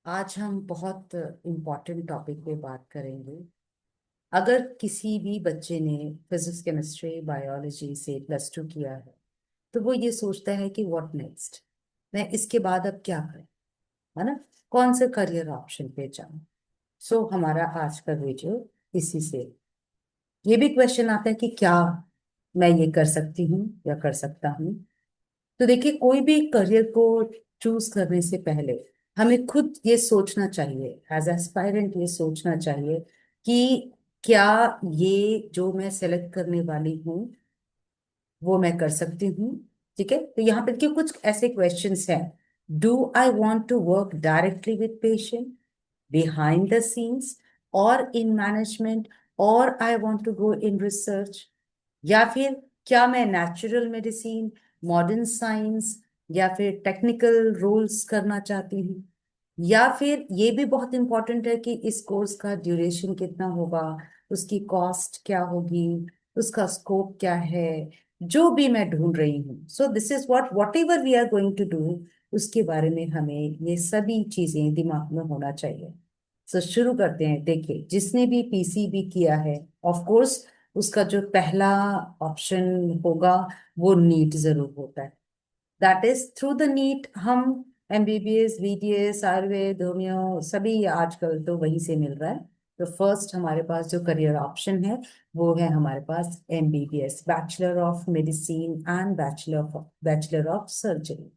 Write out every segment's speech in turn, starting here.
आज हम बहुत इम्पोर्टेंट टॉपिक पे बात करेंगे। अगर किसी भी बच्चे ने फिजिक्स केमिस्ट्री बायोलॉजी से +2 किया है तो वो ये सोचता है कि व्हाट नेक्स्ट, मैं इसके बाद अब क्या करूं, है ना। कौन से करियर ऑप्शन पे जाऊं। सो हमारा आज का वीडियो इसी से ये भी क्वेश्चन आता है कि क्या मैं ये कर सकती हूँ या कर सकता हूँ। तो देखिए, कोई भी करियर को चूज करने से पहले हमें खुद ये सोचना चाहिए, एज एस्पायरेंट ये सोचना चाहिए कि क्या ये जो मैं सेलेक्ट करने वाली हूँ वो मैं कर सकती हूँ। ठीक है, तो यहाँ पे देखिए कुछ ऐसे क्वेश्चंस हैं। Do I want to work directly with patient, behind the scenes, or in management, or I want to go in research। या फिर क्या मैं नेचुरल मेडिसिन, मॉडर्न साइंस या फिर टेक्निकल रोल्स करना चाहती हूँ। या फिर ये भी बहुत इंपॉर्टेंट है कि इस कोर्स का ड्यूरेशन कितना होगा, उसकी कॉस्ट क्या होगी, उसका स्कोप क्या है, जो भी मैं ढूंढ रही हूँ। So this is whatever we are going to do, उसके बारे में हमें ये सभी चीजें दिमाग में होना चाहिए। सो शुरू करते हैं। देखिए, जिसने भी पीसीबी किया है, ऑफ कोर्स उसका जो पहला ऑप्शन होगा वो नीट जरूर होता है। That is through the NEET हम एमबीबीएस, बीडीएस, आयुर्वेद, होम्यो सभी आजकल तो वहीं से मिल रहा है। तो फर्स्ट हमारे पास जो करियर ऑप्शन है वो है हमारे पास MBBS, bachelor of medicine and bachelor of surgery.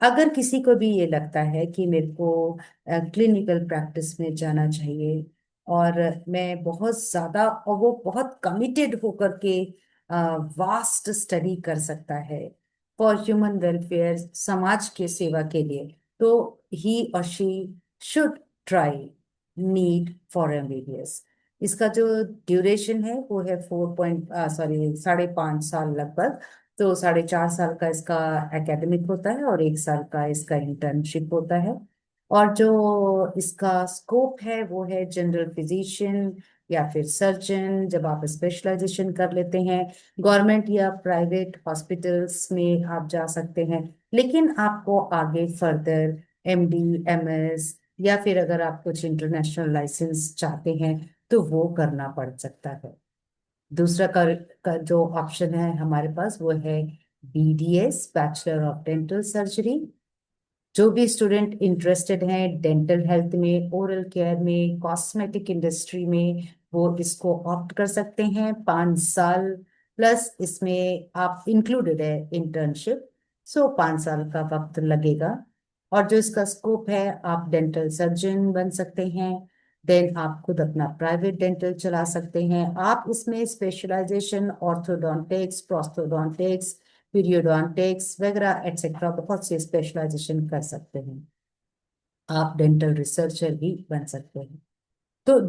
अगर किसी को भी ये लगता है कि मेरे को क्लिनिकल प्रैक्टिस में जाना चाहिए और मैं बहुत ज्यादा और वो बहुत कमिटेड होकर के वास्ट स्टडी कर सकता है फॉर ह्यूमन वेलफेयर, समाज के सेवा के लिए, तो ही और she should try NEET for MBBS. इसका जो ड्यूरेशन है वो है 5.5 साल लगभग। तो 4.5 साल का इसका एकेडमिक होता है और 1 साल का इसका इंटर्नशिप होता है। और जो इसका स्कोप है वो है जनरल फिजिशियन या फिर सर्जन, जब आप स्पेशलाइजेशन कर लेते हैं। गवर्नमेंट या प्राइवेट हॉस्पिटल्स में आप जा सकते हैं, लेकिन आपको आगे फर्दर एमडी, एमएस या फिर अगर आप कुछ इंटरनेशनल लाइसेंस चाहते हैं तो वो करना पड़ सकता है। दूसरा का जो ऑप्शन है हमारे पास वो है BDS, bachelor of dental surgery. जो भी स्टूडेंट इंटरेस्टेड हैं डेंटल हेल्थ में, ओरल केयर में, कॉस्मेटिक इंडस्ट्री में, वो इसको ऑप्ट कर सकते हैं। 5 साल प्लस इसमें आप इंक्लूडेड है इंटर्नशिप। सो 5 साल का वक्त लगेगा। और जो इसका स्कोप है, आप डेंटल सर्जन बन सकते हैं। देन आप खुद अपना प्राइवेट डेंटल चला सकते हैं। आप इसमें स्पेशलाइजेशन ऑर्थोडोंटिक्स, प्रोस्थोडोंटिक्स, पीरियोडोंटिक्स वगैरह एटसेट्रा बहुत से स्पेशलाइजेशन कर सकते हैं। आप डेंटल रिसर्चर भी बन सकते हैं। तो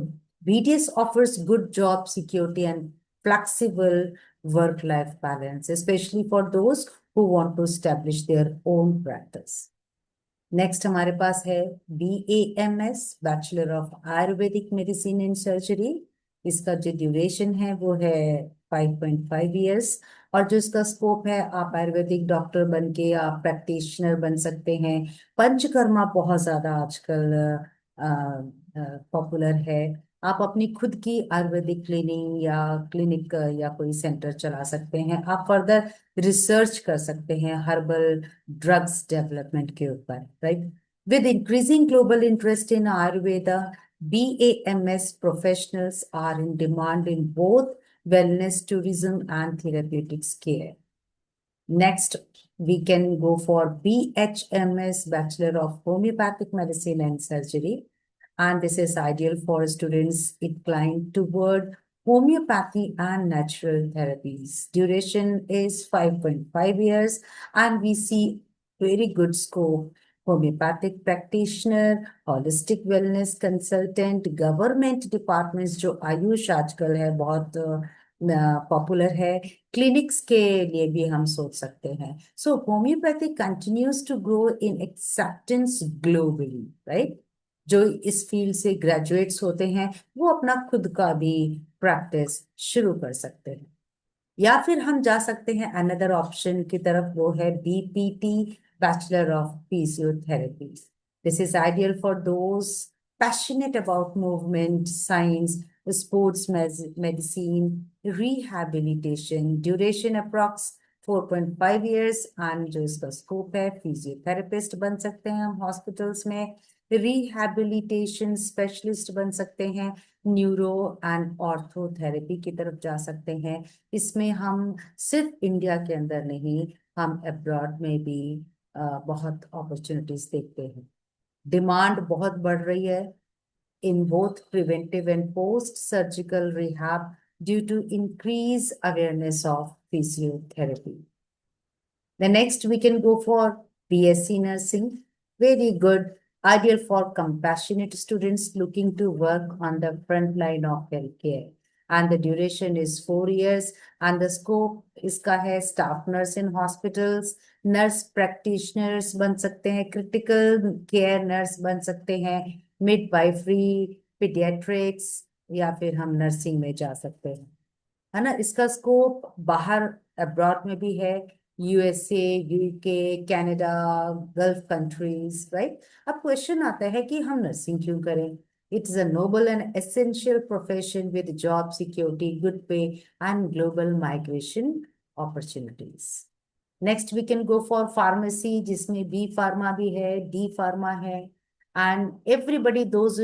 BDS offers good job security and flexible work-life balance, especially for those who want to establish their own practice। Next हमारे पास है BAMS, bachelor of Ayurvedic medicine and surgery. इसका जो ड्यूरेशन है वो है 5.5 years। और जो इसका स्कोप है, आप आयुर्वेदिक डॉक्टर बन के आप प्रैक्टिशनर बन सकते हैं। पंचकर्मा बहुत ज्यादा आजकल पॉपुलर है। आप अपनी खुद की आयुर्वेदिक क्लिनिक या कोई सेंटर चला सकते हैं। आप फर्दर रिसर्च कर सकते हैं हर्बल ड्रग्स डेवलपमेंट के ऊपर, right. With increasing global interest in Ayurveda, BAMS professionals are in demand in both wellness, tourism, and therapeutics care. Next, we can go for BHMS, Bachelor of Homeopathic Medicine and Surgery. And this is ideal for students inclined toward homeopathy and natural therapies. Duration is 5.5 years, and we see very good scope. Homeopathic practitioner, holistic wellness consultant, government departments जो आयुष आजकल है बहुत popular है, clinics के लिए भी हम सोच सकते हैं। So homeopathy continues to grow in acceptance globally, right. जो इस फील्ड से ग्रेजुएट्स होते हैं वो अपना खुद का भी प्रैक्टिस शुरू कर सकते हैं। या फिर हम जा सकते हैं अनदर ऑप्शन की तरफ, वो है BPT, bachelor of physiotherapy. This is ideal for those passionate about movement, science, sports medicine, rehabilitation, duration approx 4.5 years, and जो इसका स्कोप है फिजियोथेरेपिस्ट बन सकते हैं हम हॉस्पिटल्स में, रिहैबिलिटेशन स्पेशलिस्ट बन सकते हैं, न्यूरो एंड ऑर्थोथेरेपी की तरफ जा सकते हैं। इसमें हम सिर्फ इंडिया के अंदर नहीं, हम अब्रॉड में भी बहुत अपॉर्चुनिटीज देखते हैं। डिमांड बहुत बढ़ रही है in both preventive and post-surgical rehab due to increased awareness of physiotherapy. The next we can go for BSc nursing. Very good, ideal for compassionate students looking to work on the front line of healthcare. And the duration is 4 years. And the scope इसका है staff nurse in hospitals, nurse practitioners बन सकते हैं, critical care nurse बन सकते हैं, midwifery, pediatrics, या फिर हम नर्सिंग में जा सकते हैं, है ना। इसका स्कोप बाहर अब्रॉड में भी है, USA, UK, Canada, Gulf countries, right. अब क्वेश्चन आता है कि हम नर्सिंग क्यों करें? It is a noble and essential profession with job security, good pay and global migration opportunities. Next we can go for pharmacy, जिसमें बी फार्मा भी है, डी फार्मा है, and everybody those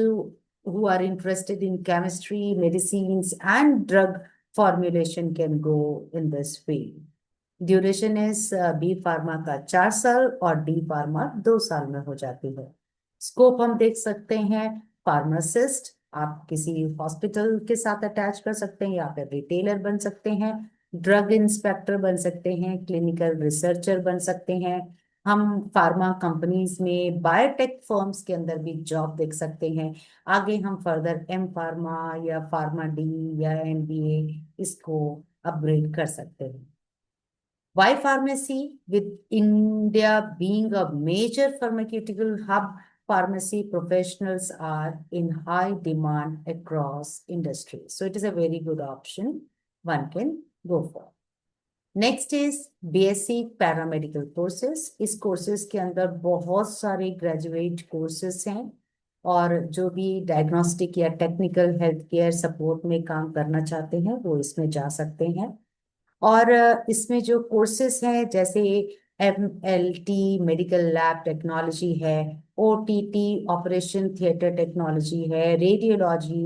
who are interested in chemistry, medicines and drug formulation can go in this field. Duration is B pharma का 4 साल और D pharma 2 साल में हो जाती है। स्कोप हम देख सकते हैं, फार्मासिस्ट आप किसी हॉस्पिटल के साथ अटैच कर सकते हैं, या फिर रिटेलर बन सकते हैं, ड्रग इंस्पेक्टर बन सकते हैं, क्लिनिकल रिसर्चर बन सकते हैं। हम फार्मा कंपनीज में बायोटेक फर्म्स के अंदर भी जॉब देख सकते हैं। आगे हम फर्दर एम फार्मा या फार्मा डी या एमबीए इसको अपग्रेड कर सकते हैं। Why pharmacy? With India being a major pharmaceutical hub, pharmacy professionals are in high demand across industries. So it is a very good option one can go for. Next is BSc paramedical courses. इस courses के अंदर बहुत सारे graduate courses हैं, और जो भी diagnostic या टेक्निकल हेल्थ केयर सपोर्ट में काम करना चाहते हैं वो इसमें जा सकते हैं। और इसमें जो कोर्सेस हैं जैसे MLT मेडिकल लैब टेक्नोलॉजी है, OTT ऑपरेशन थिएटर टेक्नोलॉजी है, radiology,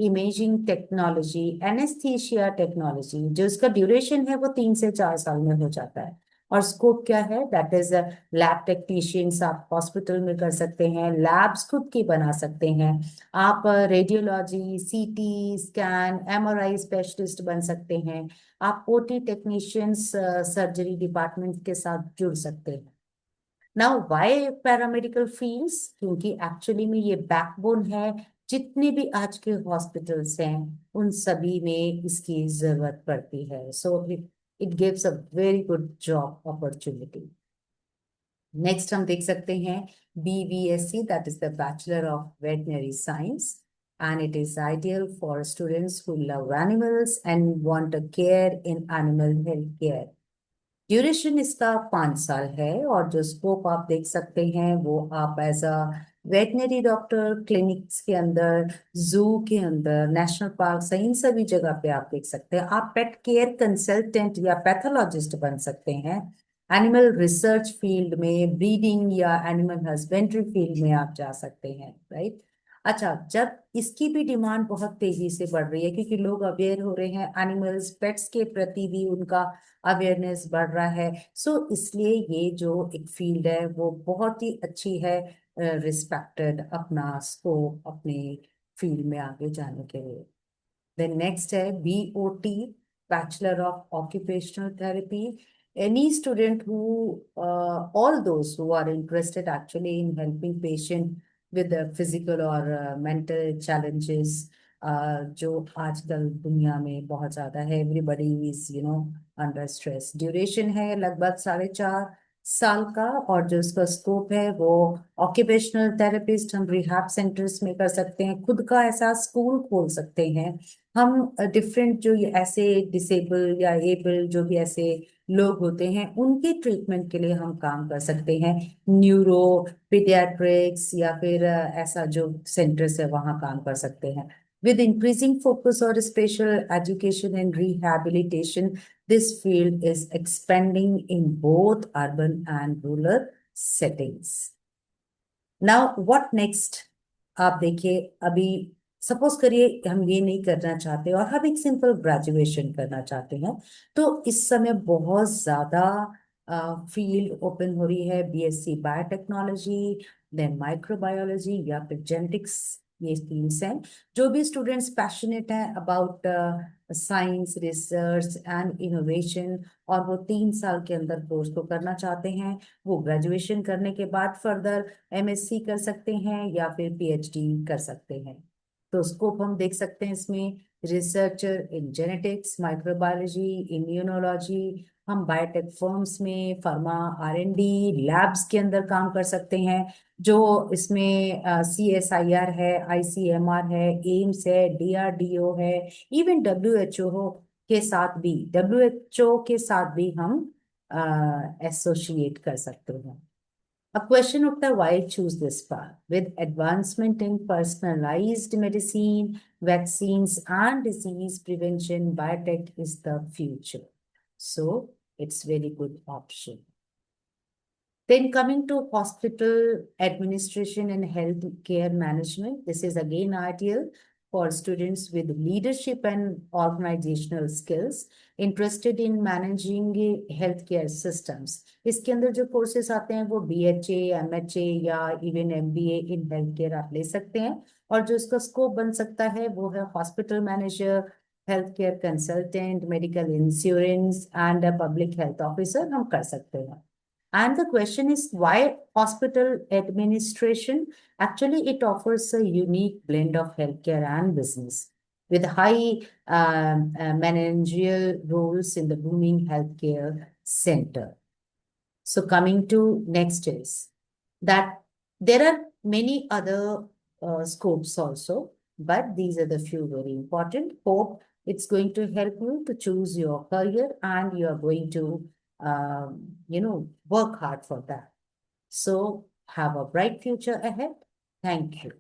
imaging technology, anaesthesia technology, जो इसका ड्यूरेशन है वो 3 से 4 साल में हो जाता है। और स्कोप क्या है? दैट इज लैब टेक्नीशियंस आप हॉस्पिटल में कर सकते हैं, लैब्स खुद की बना सकते हैं, आप radiology, CT scan, MRI specialist बन सकते हैं, आप ओटी टेक्नीशियंस सर्जरी डिपार्टमेंट के साथ जुड़ सकते हैं। Now why paramedical fields? क्योंकि एक्चुअली में ये बैकबोन है, जितने भी आज के हॉस्पिटल्स हैं उन सभी में इसकी जरूरत पड़ती है। So it gives a very good job opportunity. Next हम देख सकते हैं BVSC, that is the bachelor of veterinary science, and it is ideal for students who love animals and want a care in animal health care. Duration इसका 5 साल है, और जो scope आप देख सकते हैं वो आप as a veterinary doctor clinics के अंदर, जू के अंदर, नेशनल पार्क, इन सभी जगह पे आप देख सकते हैं। आप पेट केयर कंसल्टेंट या पैथोलॉजिस्ट बन सकते हैं, एनिमल रिसर्च फील्ड में, ब्रीडिंग या एनिमल हस्बेंड्री फील्ड में आप जा सकते हैं, राइट। अच्छा, जब इसकी भी डिमांड बहुत तेजी से बढ़ रही है क्योंकि लोग अवेयर हो रहे हैं, एनिमल्स पेट्स के प्रति भी उनका अवेयरनेस बढ़ रहा है, सो इसलिए ये जो एक फील्ड है वो बहुत ही अच्छी है, रिस्पेक्टेड अपना स्कोप अपने फील्ड में आगे जाने के लिए। देन नेक्स्ट है BOT, bachelor of occupational therapy. Any student who, all those who are interested actually in helping patient with the physical or mental challenges, जो आजकल दुनिया में बहुत ज्यादा है, everybody is under stress. Duration है लगभग 4.5, साल का, और जो उसका स्कोप है वो ऑक्यूपेशनल थेरेपिस्ट हम रिहैब सेंटर्स में कर सकते हैं, खुद का ऐसा स्कूल खोल सकते हैं हम। डिफरेंट जो ये ऐसे डिसेबल या एबल जो भी ऐसे लोग होते हैं उनके ट्रीटमेंट के लिए हम काम कर सकते हैं। न्यूरो, पीडियाट्रिक्स या फिर ऐसा जो सेंटर्स है वहाँ काम कर सकते हैं। With increasing focus on special education and rehabilitation, this field is expanding in both urban and rural settings. Now, what next? आप देखिए, अभी सपोज करिए हम ये नहीं करना चाहते और हम एक सिंपल ग्रेजुएशन करना चाहते हैं, तो इस समय बहुत ज्यादा फील्ड ओपन हो रही है। बीएससी बायोटेक्नोलॉजी, देन माइक्रोबायोलॉजी या फिर जेनेटिक्स, ये फील्ड्स हैं। जो भी स्टूडेंट्स पैशनेट हैं about science, research and innovation, और वो 3 साल के अंदर कोर्स को करना चाहते हैं, वो ग्रेजुएशन करने के बाद फर्दर एमएससी कर सकते हैं या फिर पीएचडी कर सकते हैं। तो स्कोप हम देख सकते हैं इसमें, researcher in genetics, microbiology, immunology. हम बायोटेक फर्म्स में pharma R and D labs के अंदर काम कर सकते हैं, जो इसमें CSIR है, ICMR है, एम्स है, DRDO है, इवन WHO के साथ भी, WHO के साथ भी हम एसोसिएट कर सकते हैं। A question of the why choose this path. With advancement in personalized medicine, vaccines, and disease prevention, biotech is the future. So it's very good option. Then coming to hospital administration and healthcare management, this is again ideal for students with leadership and organizational skills interested in managing healthcare systems. इसके अंदर जो courses आते हैं वो BHA, MHA या even MBA in health आप ले सकते हैं, और जो इसका स्कोप बन सकता है वो है hospital manager, health care consultant, medical insurance and public health officer हम कर सकते हैं। And the question is why hospital administration? Actually, it offers a unique blend of healthcare and business with high managerial roles in the booming healthcare center. So coming to next is that there are many other scopes also, but these are the few very important. Hope it's going to help you to choose your career and you are going to, work hard for that. So have a bright future ahead. Thank you.